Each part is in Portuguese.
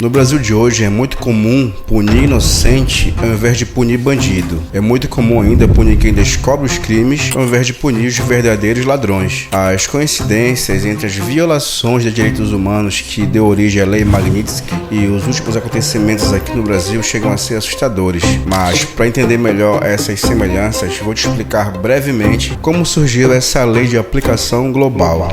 No Brasil de hoje é muito comum punir inocente ao invés de punir bandido. É muito comum ainda punir quem descobre os crimes ao invés de punir os verdadeiros ladrões. As coincidências entre as violações de direitos humanos que deu origem à Lei Magnitsky e os últimos acontecimentos aqui no Brasil chegam a ser assustadores. Mas, para entender melhor essas semelhanças, vou te explicar brevemente como surgiu essa lei de aplicação global.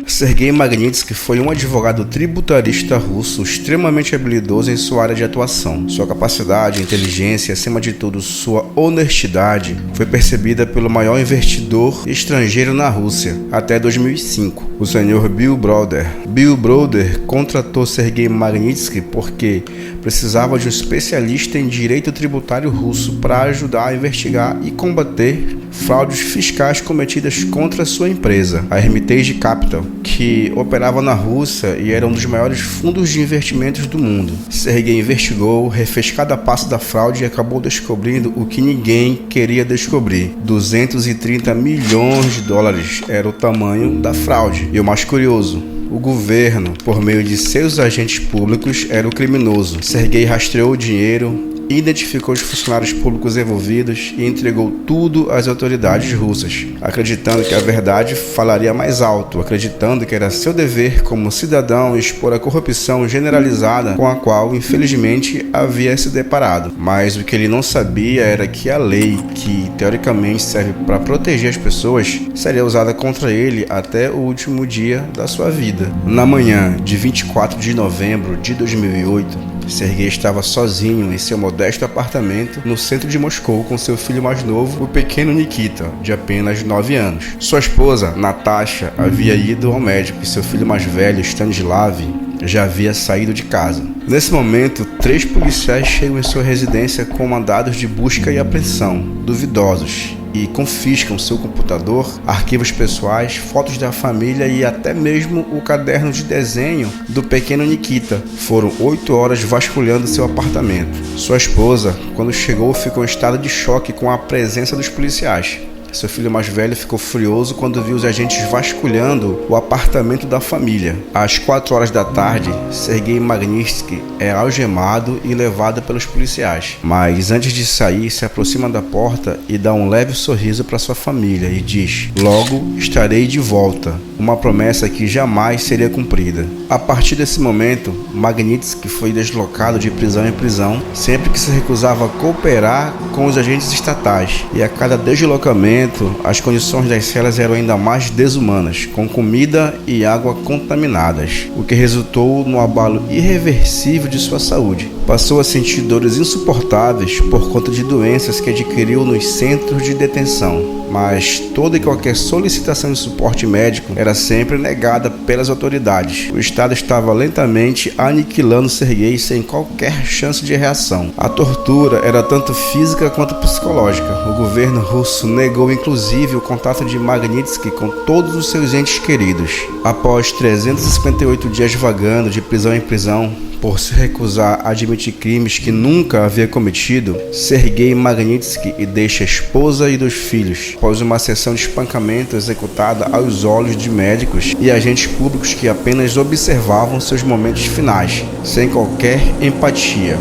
Sergei Magnitsky foi um advogado tributarista russo extremamente habilidoso em sua área de atuação. Sua capacidade, inteligência e, acima de tudo, sua honestidade foi percebida pelo maior investidor estrangeiro na Rússia até 2005, o senhor Bill Browder. Bill Browder contratou Sergei Magnitsky porque precisava de um especialista em direito tributário russo para ajudar a investigar e combater fraudes fiscais cometidas contra sua empresa, a Hermitage Capital, que operava na Rússia e era um dos maiores fundos de investimentos do mundo. Sergei investigou, refez cada passo da fraude e acabou descobrindo o que ninguém queria descobrir. 230 milhões de dólares era o tamanho da fraude. E o mais curioso, o governo, por meio de seus agentes públicos, era o criminoso. Sergei rastreou o dinheiro, identificou os funcionários públicos envolvidos e entregou tudo às autoridades russas, acreditando que a verdade falaria mais alto, acreditando que era seu dever como cidadão expor a corrupção generalizada com a qual, infelizmente, havia se deparado. Mas o que ele não sabia era que a lei, que teoricamente serve para proteger as pessoas, seria usada contra ele até o último dia da sua vida. Na manhã de 24 de novembro de 2008, Sergei estava sozinho em seu modesto apartamento no centro de Moscou com seu filho mais novo, o pequeno Nikita, de apenas 9 anos. Sua esposa, Natasha, havia ido ao médico e seu filho mais velho, Stanislav, já havia saído de casa. Nesse momento, 3 policiais chegam em sua residência com mandados de busca e apreensão duvidosos e confiscam seu computador, arquivos pessoais, fotos da família e até mesmo o caderno de desenho do pequeno Nikita. Foram 8 horas vasculhando seu apartamento. Sua esposa, quando chegou, ficou em estado de choque com a presença dos policiais. Seu filho mais velho ficou furioso quando viu os agentes vasculhando o apartamento da família. Às 4 horas da tarde, Sergei Magnitsky é algemado e levado pelos policiais. Mas antes de sair, se aproxima da porta e dá um leve sorriso para sua família e diz: "Logo estarei de volta", uma promessa que jamais seria cumprida. A partir desse momento, Magnitsky foi deslocado de prisão em prisão sempre que se recusava a cooperar com os agentes estatais, e a cada deslocamento as condições das celas eram ainda mais desumanas, com comida e água contaminadas, o que resultou no abalo irreversível de sua saúde. Passou a sentir dores insuportáveis por conta de doenças que adquiriu nos centros de detenção, mas toda e qualquer solicitação de suporte médico era sempre negada pelas autoridades. O Estado estava lentamente aniquilando Sergei sem qualquer chance de reação. A tortura era tanto física quanto psicológica. O governo russo negou inclusive o contato de Magnitsky com todos os seus entes queridos. Após 358 dias vagando de prisão em prisão, por se recusar a admitir crimes que nunca havia cometido, Sergei Magnitsky deixa a esposa e 2 filhos, após uma sessão de espancamento executada aos olhos de médicos e agentes públicos que apenas observavam seus momentos finais, sem qualquer empatia.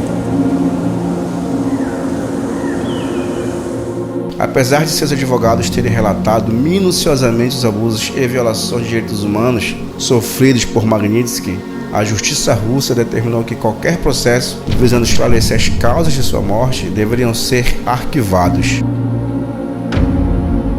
Apesar de seus advogados terem relatado minuciosamente os abusos e violações de direitos humanos sofridos por Magnitsky, a justiça russa determinou que qualquer processo visando esclarecer as causas de sua morte deveriam ser arquivados.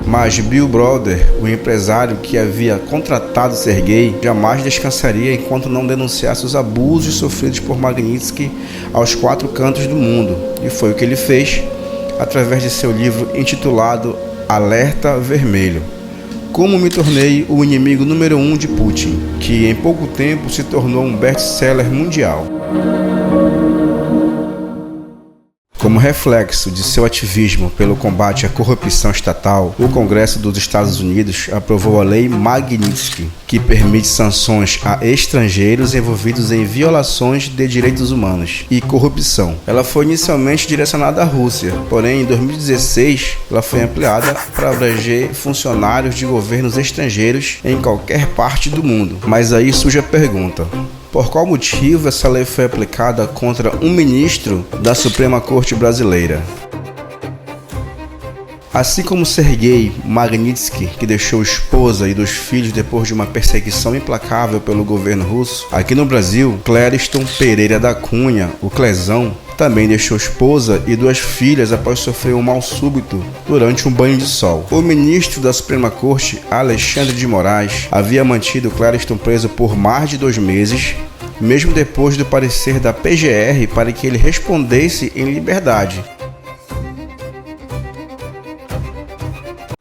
Mas Bill Browder, o empresário que havia contratado Sergei, jamais descansaria enquanto não denunciasse os abusos sofridos por Magnitsky aos 4 cantos do mundo. E foi o que ele fez através de seu livro intitulado Alerta Vermelho: Como me tornei o inimigo número 1 de Putin, que em pouco tempo se tornou um best-seller mundial. Como reflexo de seu ativismo pelo combate à corrupção estatal, o Congresso dos Estados Unidos aprovou a Lei Magnitsky, que permite sanções a estrangeiros envolvidos em violações de direitos humanos e corrupção. Ela foi inicialmente direcionada à Rússia, porém em 2016 ela foi ampliada para abranger funcionários de governos estrangeiros em qualquer parte do mundo. Mas aí surge a pergunta: por qual motivo essa lei foi aplicada contra um ministro da Suprema Corte brasileira? Assim como Sergei Magnitsky, que deixou esposa e 2 filhos depois de uma perseguição implacável pelo governo russo, aqui no Brasil, Clériston Pereira da Cunha, o Clezão, também deixou esposa e 2 filhas após sofrer um mal súbito durante um banho de sol. O ministro da Suprema Corte, Alexandre de Moraes, havia mantido Clériston preso por mais de 2 meses, mesmo depois do parecer da PGR para que ele respondesse em liberdade.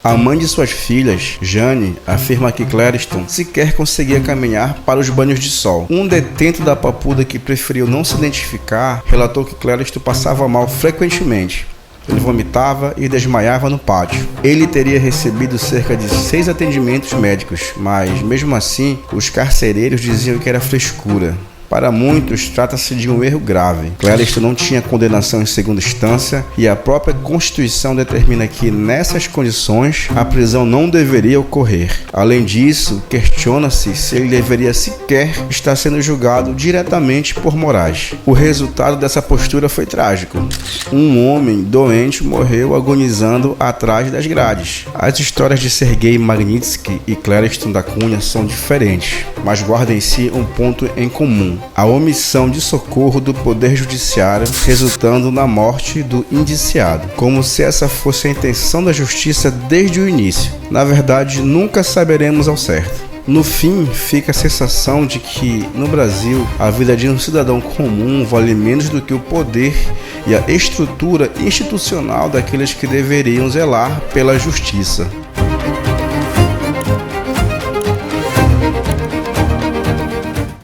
A mãe de suas filhas, Jane, afirma que Clériston sequer conseguia caminhar para os banhos de sol. Um detento da Papuda que preferiu não se identificar relatou que Clériston passava mal frequentemente. Ele vomitava e desmaiava no pátio. Ele teria recebido cerca de 6 atendimentos médicos, mas mesmo assim, os carcereiros diziam que era frescura. Para muitos, trata-se de um erro grave. Clériston não tinha condenação em segunda instância e a própria Constituição determina que, nessas condições, a prisão não deveria ocorrer. Além disso, questiona-se se ele deveria sequer estar sendo julgado diretamente por Moraes. O resultado dessa postura foi trágico. Um homem doente morreu agonizando atrás das grades. As histórias de Sergei Magnitsky e Clériston da Cunha são diferentes, mas guardam em si um ponto em comum: a omissão de socorro do Poder Judiciário, resultando na morte do indiciado, como se essa fosse a intenção da justiça desde o início. Na verdade, nunca saberemos ao certo. No fim, fica a sensação de que, no Brasil, a vida de um cidadão comum vale menos do que o poder e a estrutura institucional daqueles que deveriam zelar pela justiça.